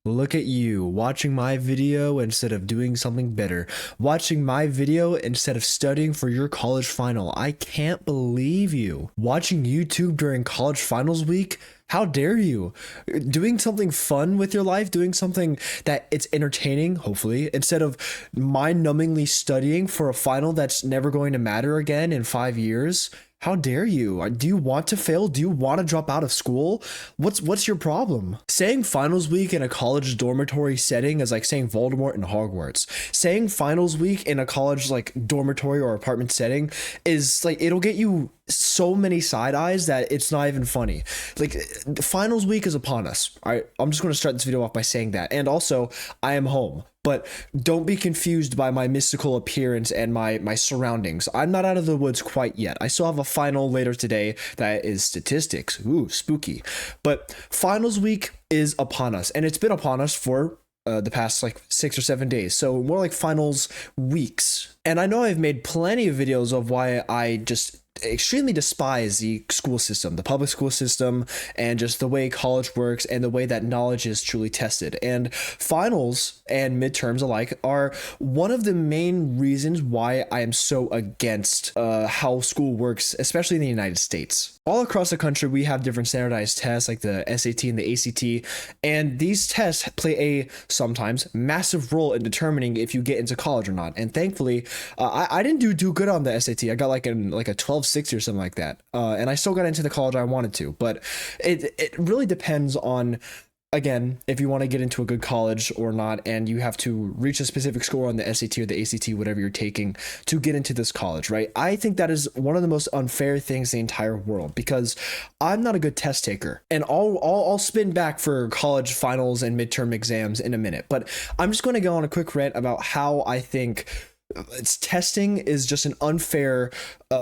Look at you, watching my video instead of doing something better. Watching my video instead of studying for your college final. I can't believe you. Watching YouTube during college finals week? How dare you? Doing something fun with your life, doing something that it's entertaining, hopefully, instead of mind-numbingly studying for a final that's never going to matter again in 5 years. How dare you? Do you want to fail? Do you want to drop out of school? What's your problem? Saying finals week in a college dormitory setting is like saying Voldemort in Hogwarts. Saying finals week in a college like dormitory or apartment setting is like, it'll get you so many side eyes that it's not even funny. Like, finals week is upon us. All right, I'm just going to start this video off by saying that. And also, I am home. But don't be confused by my mystical appearance and my surroundings. I'm not out of the woods quite yet. I still have a final later today that is statistics. Ooh, spooky. But finals week is upon us, and it's been upon us for the past like 6 or 7 days. So more like finals weeks. And I know I've made plenty of videos of why I just extremely despise the school system, the public school system, and just the way college works and the way that knowledge is truly tested. And finals and midterms alike are one of the main reasons why I am so against how school works, especially in the United States. All across the country, we have different standardized tests like the SAT and the ACT, and these tests play a sometimes massive role in determining if you get into college or not. And thankfully, I didn't do good on the SAT. I got like a 1260 or something like that, and I still got into the college I wanted to. But it really depends on, again, if you want to get into a good college or not, and you have to reach a specific score on the SAT or the ACT, whatever you're taking, to get into this college, right? I think that is one of the most unfair things in the entire world, because I'm not a good test taker, and I'll spin back for college finals and midterm exams in a minute, but I'm just going to go on a quick rant about how I think testing is just an unfair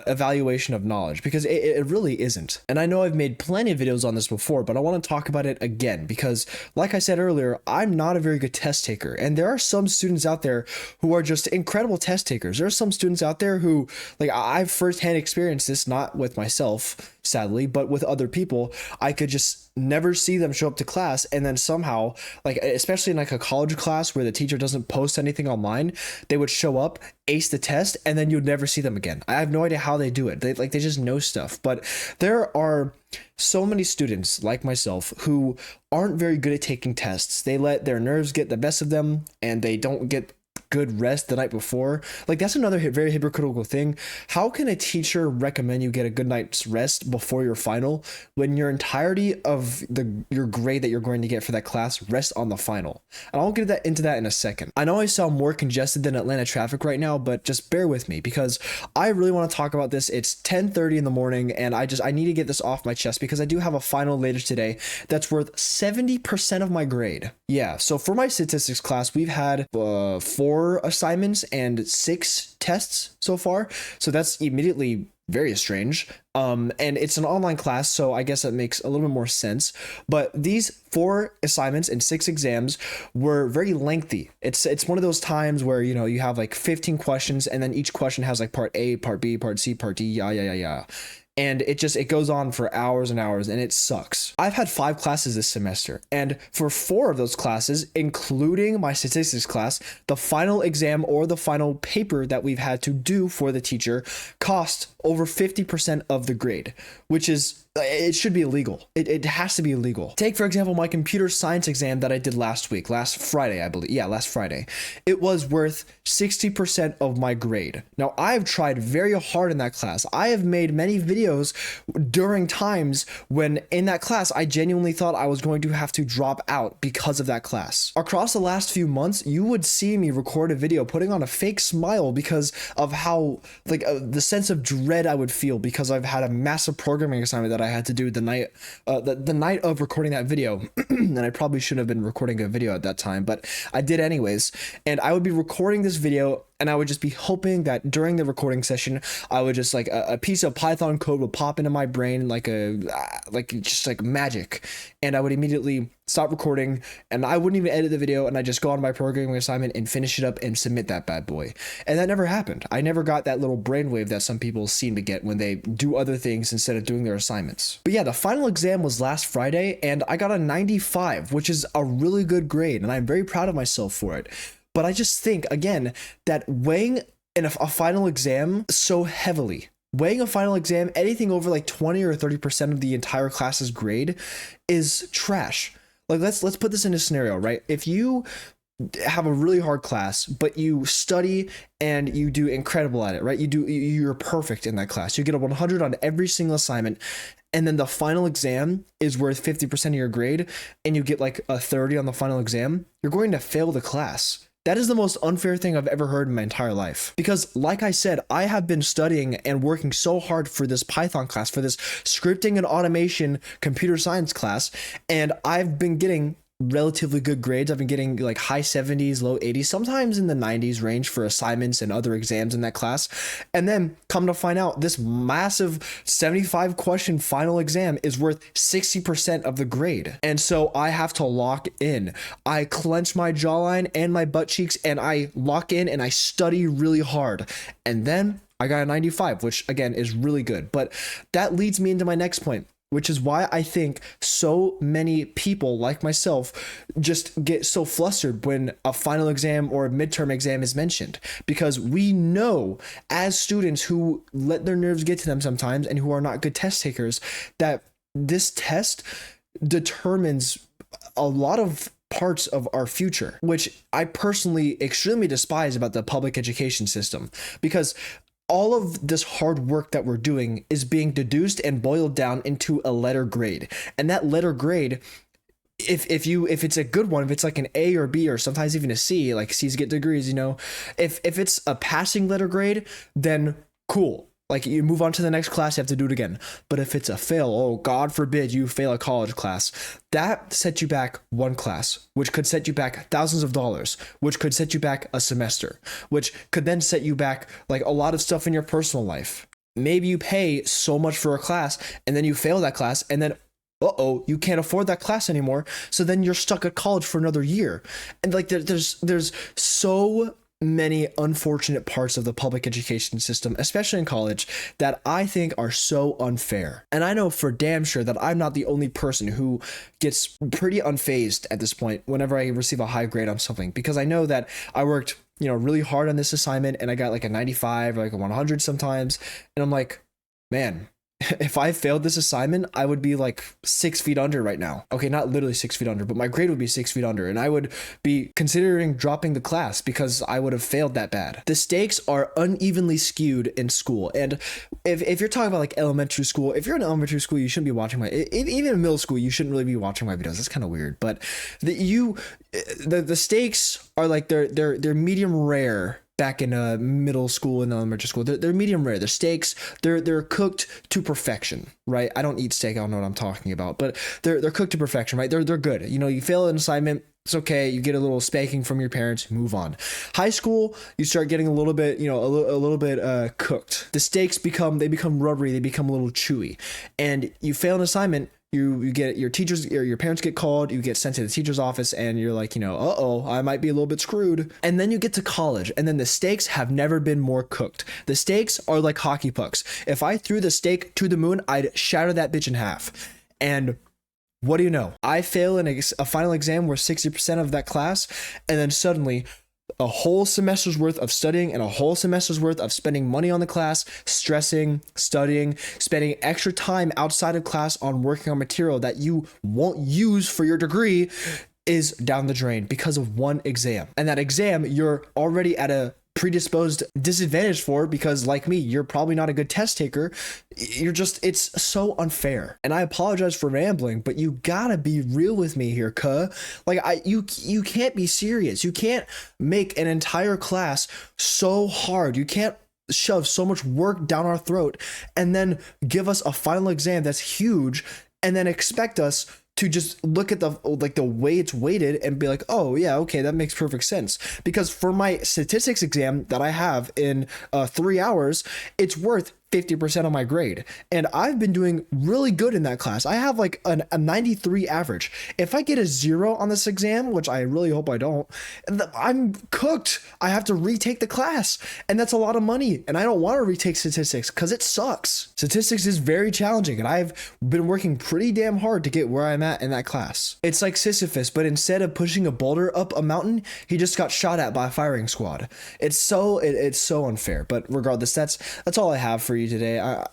evaluation of knowledge, because it really isn't. And I know I've made plenty of videos on this before, but I want to talk about it again because, like I said earlier, I'm not a very good test taker, and there are some students out there who are just incredible test takers. There are some students out there who, like, I've firsthand experienced this, not with myself sadly, but with other people. I could just never see them show up to class, and then somehow, like, especially in like a college class where the teacher doesn't post anything online, they would show up, ace the test, and then you'd never see them again. I have no idea how they do it. They just know stuff. But there are so many students like myself who aren't very good at taking tests. They let their nerves get the best of them, and they don't get good rest the night before. Like, that's another very hypocritical thing. How can a teacher recommend you get a good night's rest before your final when your entirety of your grade that you're going to get for that class rests on the final? And I'll get into that in a second. I know I sound more congested than Atlanta traffic right now, but just bear with me because I really want to talk about this. It's 10:30 in the morning, and I need to get this off my chest because I do have a final later today that's worth 70% of my grade. Yeah, so for my statistics class, we've had 4 assignments and 6 tests so far. So that's immediately very strange. And it's an online class, so I guess that makes a little bit more sense. But these 4 assignments and 6 exams were very lengthy. It's one of those times where, you know, you have like 15 questions, and then each question has like part A, part B, part C, part D, yeah. And it goes on for hours and hours, and it sucks. I've had 5 classes this semester, and for 4 of those classes, including my statistics class, the final exam or the final paper that we've had to do for the teacher cost over 50% of the grade, which is, it should be illegal. It has to be illegal. Take, for example, my computer science exam that I did last Friday, I believe. Yeah, last Friday. It was worth 60% of my grade. Now, I've tried very hard in that class. I have made many videos during times when in that class, I genuinely thought I was going to have to drop out because of that class. Across the last few months, you would see me record a video putting on a fake smile because of how, like, the sense of dread I would feel because I've had a massive programming assignment that I had to do the night of recording that video. And I probably shouldn't have been recording a video at that time, but I did anyways. And I would be recording this video And I would just be hoping that during the recording session, I would just like a piece of Python code would pop into my brain like just like magic. And I would immediately stop recording and I wouldn't even edit the video, and I just go on my programming assignment and finish it up and submit that bad boy. And that never happened. I never got that little brainwave that some people seem to get when they do other things instead of doing their assignments. But yeah, the final exam was last Friday and I got a 95, which is a really good grade, and I'm very proud of myself for it. But I just think, again, that weighing in a final exam so heavily, weighing a final exam, anything over like 20 or 30% of the entire class's grade is trash. Like, let's put this in a scenario, right? If you have a really hard class, but you study and you do incredible at it, right? You're perfect in that class. You get a 100 on every single assignment, and then the final exam is worth 50% of your grade, and you get like a 30 on the final exam, you're going to fail the class. That is the most unfair thing I've ever heard in my entire life. Because like I said, I have been studying and working so hard for this Python class, for this scripting and automation computer science class, and I've been getting relatively good grades. I've been getting like high 70s, low 80s, sometimes in the 90s range for assignments and other exams in that class. And then come to find out, this massive 75 question final exam is worth 60% of the grade. And so I have to lock in. I clench my jawline and my butt cheeks and I lock in and I study really hard. And then I got a 95, which again is really good. But that leads me into my next point, which is why I think so many people like myself just get so flustered when a final exam or a midterm exam is mentioned, because we know as students who let their nerves get to them sometimes and who are not good test takers, that this test determines a lot of parts of our future, which I personally extremely despise about the public education system, because all of this hard work that we're doing is being deduced and boiled down into a letter grade. And that letter grade, if it's a good one, if it's like an A or B or sometimes even a C, like C's get degrees, you know, if it's a passing letter grade, then cool. Like, you move on to the next class, you have to do it again. But if it's a fail, oh, God forbid you fail a college class, that sets you back one class, which could set you back thousands of dollars, which could set you back a semester, which could then set you back like a lot of stuff in your personal life. Maybe you pay so much for a class and then you fail that class, and then you can't afford that class anymore. So then you're stuck at college for another year. And like there's so many unfortunate parts of the public education system, especially in college, that I think are so unfair. And I know for damn sure that I'm not the only person who gets pretty unfazed at this point whenever I receive a high grade on something, because I know that I worked, really hard on this assignment and I got like a 95 or like a 100 sometimes. And I'm like, man, if I failed this assignment, I would be like 6 feet under right now. Okay, not literally 6 feet under, but my grade would be 6 feet under, and I would be considering dropping the class because I would have failed that bad. The stakes are unevenly skewed in school. And if you're talking about like elementary school, if you're in elementary school, you shouldn't be watching even in middle school, you shouldn't really be watching my videos. That's kind of weird. But the stakes are like they're medium rare. Back in middle school and elementary school, they're medium rare. The steaks, they're cooked to perfection, right? I don't eat steak. I don't know what I'm talking about, but they're cooked to perfection, right? They're good. You fail an assignment, it's okay. You get a little spanking from your parents, move on. High school, you start getting a little bit, a little bit cooked. The steaks become rubbery. They become a little chewy, and you fail an assignment. You get your teachers or your parents get called, you get sent to the teacher's office, and you're like, I might be a little bit screwed. And then you get to college, and then the stakes have never been more cooked. The stakes are like hockey pucks. If I threw the stake to the moon, I'd shatter that bitch in half. And what do you know? I fail in a final exam worth 60% of that class, and then suddenly a whole semester's worth of studying and a whole semester's worth of spending money on the class, stressing, studying, spending extra time outside of class on working on material that you won't use for your degree is down the drain because of one exam. And that exam, you're already at a predisposed disadvantage for, because like me, you're probably not a good test taker. It's so unfair. And I apologize for rambling, but you gotta be real with me here, cuh. Like, you can't be serious. You can't make an entire class so hard. You can't shove so much work down our throat and then give us a final exam that's huge and then expect us to just look at the way it's weighted and be like, oh yeah, okay, that makes perfect sense. Because for my statistics exam that I have in 3 hours, it's worth 50% of my grade. And I've been doing really good in that class. I have like a 93 average. If I get a 0 on this exam, which I really hope I don't, I'm cooked. I have to retake the class. And that's a lot of money. And I don't want to retake statistics because it sucks. Statistics is very challenging. And I've been working pretty damn hard to get where I'm at in that class. It's like Sisyphus, but instead of pushing a boulder up a mountain, he just got shot at by a firing squad. It's so unfair. But regardless, that's all I have for you today. I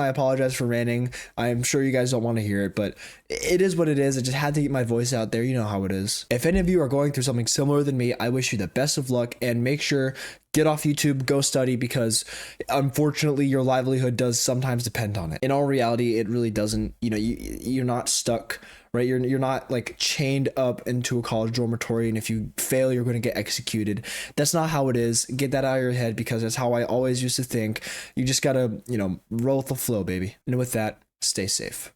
apologize for ranting. I'm sure you guys don't want to hear it, but it is what it is. I just had to get my voice out there. You know how it is. If any of you are going through something similar than me, I wish you the best of luck, and make sure get off YouTube, go study, because unfortunately your livelihood does sometimes depend on it. In all reality, it really doesn't. You're not stuck, right? You're not like chained up into a college dormitory, and if you fail, you're going to get executed. That's not how it is. Get that out of your head, because that's how I always used to think. You just gotta, roll with the flow, baby. And with that, stay safe.